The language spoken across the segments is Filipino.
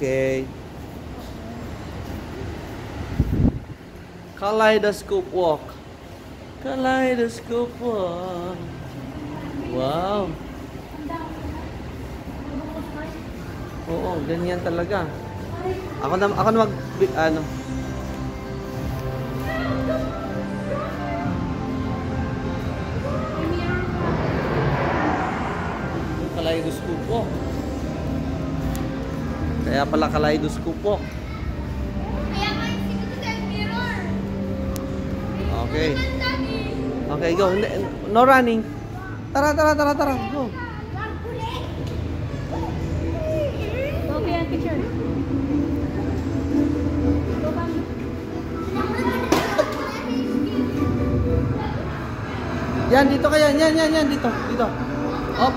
Okay. Kaleidoscope walk. Kaleidoscope walk. Wow. Oo, ganyan talaga. Ako na mag ano. Kaleidoscope walk. Kaya pala kaleidoscope walk. Okay. Okay, go. No running. Tara. Go. Okay, picture. Yan, dito kaya. Yan. Dito. Up.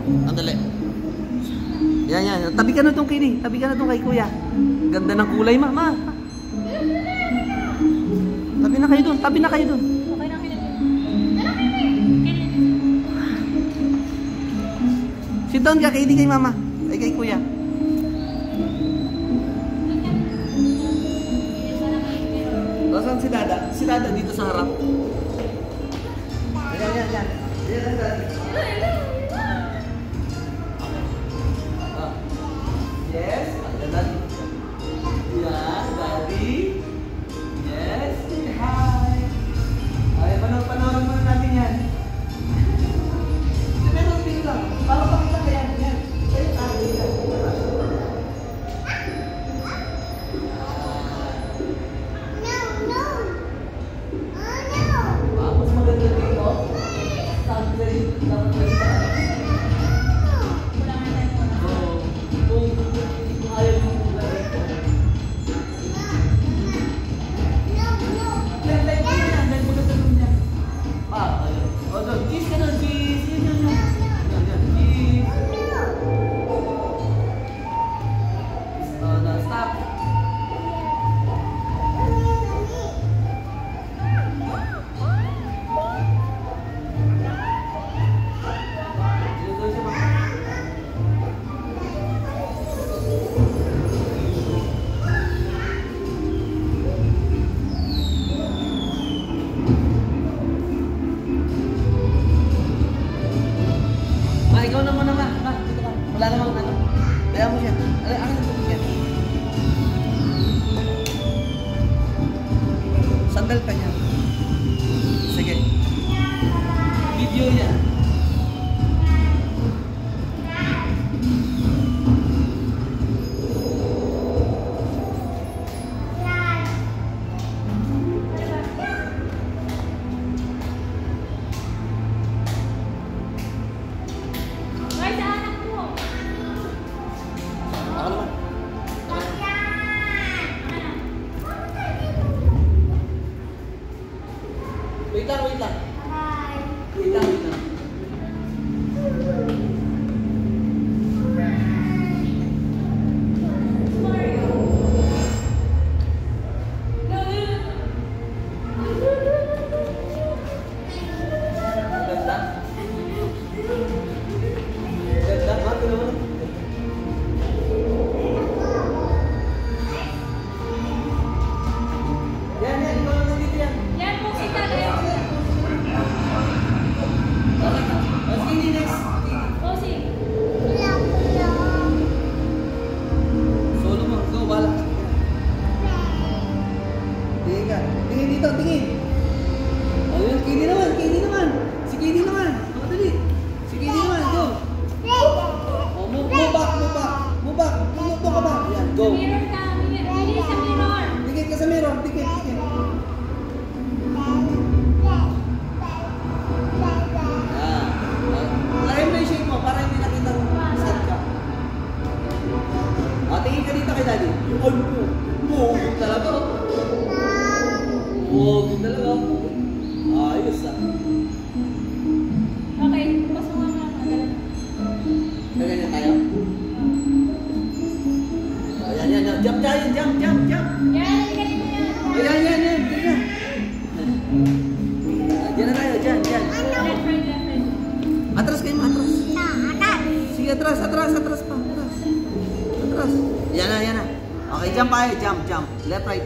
Andali. Yan. Tabi ka na itong kini. Tabi ka na itong kay kuya. Ganda ng kulay, ma. Tabi na kayo dun. Okay na kayo dun. Sit down ka, kay mama. Ay, kay kuya. Nasaan si Dada? Si Dada dito sa harap. Yan. Yes, Daddy. Yan, Daddy. Yes, hi. Ay, panoorin muna natin yan. Meron din lang. Para pakita ka yan. Yan. Mas maganda dito. Sunset. Dapat ikaw naman naman. Dito ka. Wala namang ano. Kaya mo siya. Ang ito siya. Sandal ka niya. Sige. Video niya. Wait lang. Wait lang. Sige, atras pa. Atras. Atras. Yan na. Okay, jump tayo. Jump. Left, right.